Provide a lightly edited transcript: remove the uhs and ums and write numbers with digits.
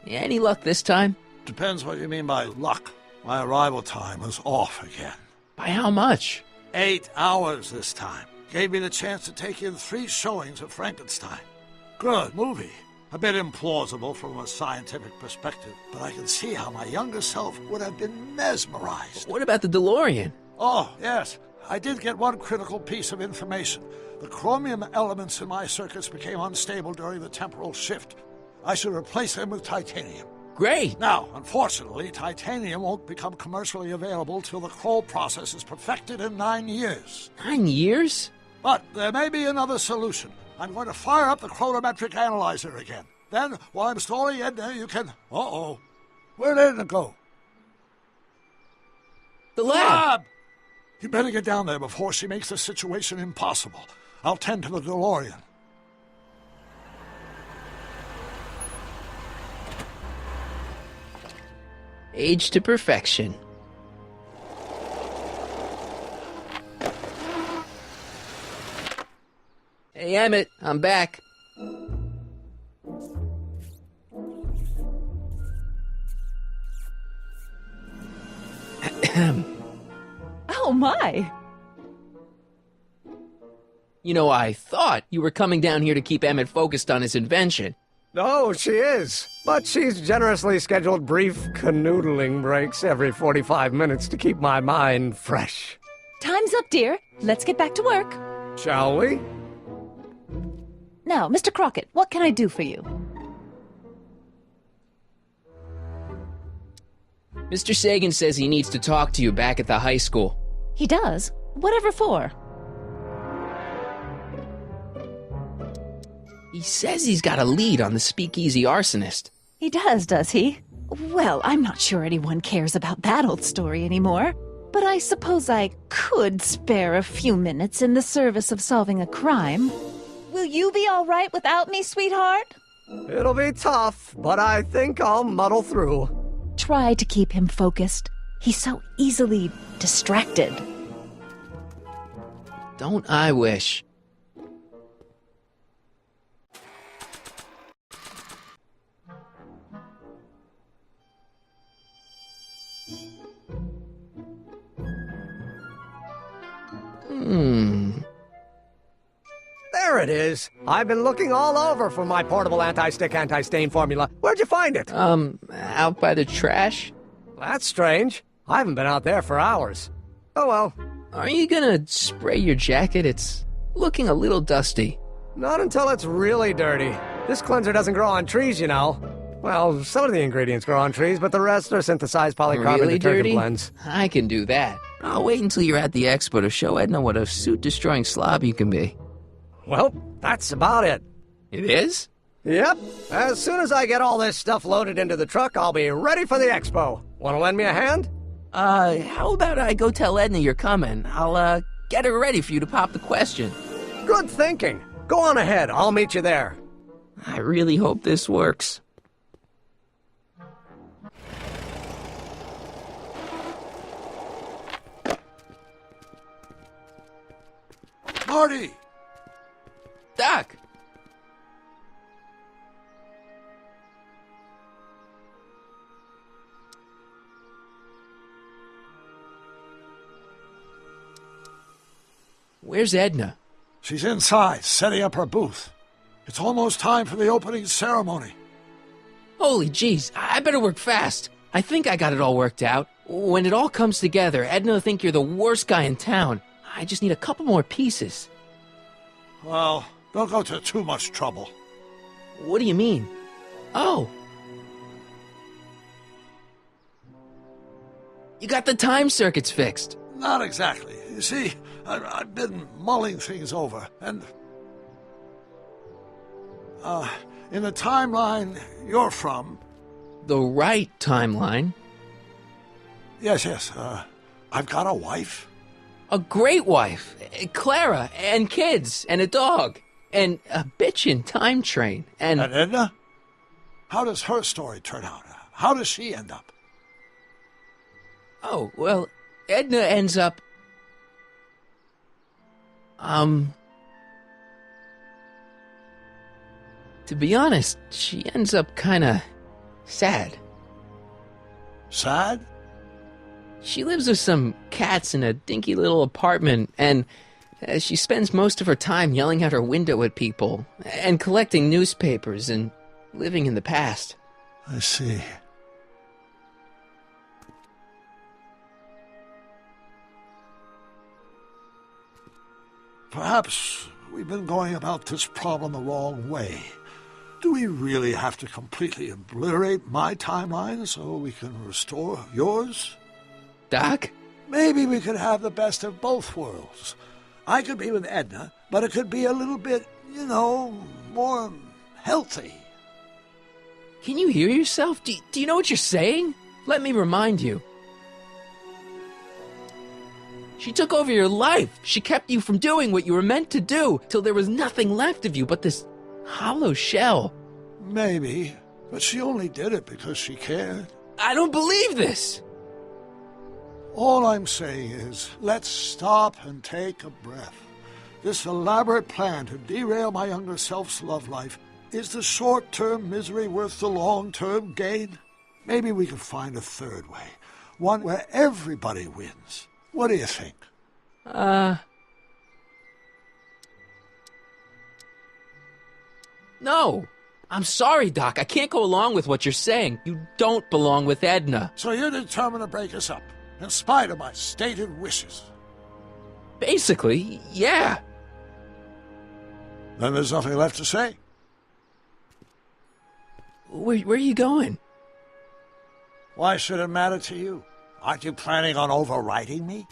Any luck this time? Depends what you mean by luck. My arrival time was off again. By how much? 8 hours this time. Gave me the chance to take in 3 showings of Frankenstein. Good movie. A bit implausible from a scientific perspective, but I can see how my younger self would have been mesmerized. What about the DeLorean? Oh, yes. I did get one critical piece of information. The chromium elements in my circuits became unstable during the temporal shift. I should replace them with titanium. Great! Now, unfortunately, titanium won't become commercially available till the Kroll process is perfected in 9 years. 9 years? But there may be another solution. I'm going to fire up the chronometric analyzer again. Then, while I'm stalling Edna, you can... Uh-oh. Where'd Edna go? The lab! You better get down there before she makes the situation impossible. I'll tend to the DeLorean. Age to perfection. Hey, Emmett, I'm back. Oh, my. You know, I thought you were coming down here to keep Emmett focused on his invention. Oh, she is. But she's generously scheduled brief canoodling breaks every 45 minutes to keep my mind fresh. Time's up, dear. Let's get back to work. Shall we? Now, Mr. Crockett, what can I do for you? Mr. Sagan says he needs to talk to you back at the high school. He does? Whatever for? He says he's got a lead on the speakeasy arsonist. He does he? Well, I'm not sure anyone cares about that old story anymore. But I suppose I could spare a few minutes in the service of solving a crime. Will you be all right without me, sweetheart? It'll be tough, but I think I'll muddle through. Try to keep him focused. He's so easily distracted. Don't I wish? There it is. I've been looking all over for my portable anti-stick, anti-stain formula. Where'd you find it? Out by the trash? That's strange. I haven't been out there for hours. Oh well. Are you gonna spray your jacket? It's looking a little dusty. Not until it's really dirty. This cleanser doesn't grow on trees, you know. Well, some of the ingredients grow on trees, but the rest are synthesized polycarbonate Really detergent dirty? blends. I can do that. I'll wait until you're at the expo to show Edna what a suit-destroying slob you can be. Well, that's about it. It is? Yep. As soon as I get all this stuff loaded into the truck, I'll be ready for the expo. Want to lend me a hand? How about I go tell Edna you're coming? I'll, get her ready for you to pop the question. Good thinking. Go on ahead. I'll meet you there. I really hope this works. Marty! Doc! Where's Edna? She's inside, setting up her booth. It's almost time for the opening ceremony. Holy jeez, I better work fast. I think I got it all worked out. When it all comes together, Edna will think you're the worst guy in town. I just need a couple more pieces. Well, don't go to too much trouble. What do you mean? Oh. You got the time circuits fixed. Not exactly. You see, I've been mulling things over, and... in the timeline you're from... The right timeline? Yes, I've got a wife. A great wife, Clara, and kids, and a dog, and a bitchin' time train, and... And Edna? How does her story turn out? How does she end up? Oh, well, Edna ends up... To be honest, she ends up kinda... sad. Sad? She lives with some cats in a dinky little apartment, and she spends most of her time yelling out her window at people, and collecting newspapers, and living in the past. I see. Perhaps we've been going about this problem the wrong way. Do we really have to completely obliterate my timeline so we can restore yours? Doc? Maybe we could have the best of both worlds. I could be with Edna, but it could be a little bit, more healthy. Can you hear yourself? Do you know what you're saying? Let me remind you. She took over your life. She kept you from doing what you were meant to do, till there was nothing left of you but this hollow shell. Maybe, but she only did it because she cared. I don't believe this! All I'm saying is, let's stop and take a breath. This elaborate plan to derail my younger self's love life, is the short-term misery worth the long-term gain? Maybe we could find a third way, one where everybody wins. What do you think? No. I'm sorry, Doc. I can't go along with what you're saying. You don't belong with Edna. So you're determined to break us up, in spite of my stated wishes? Basically, yeah. Then there's nothing left to say. Where are you going? Why should it matter to you? Aren't you planning on overriding me?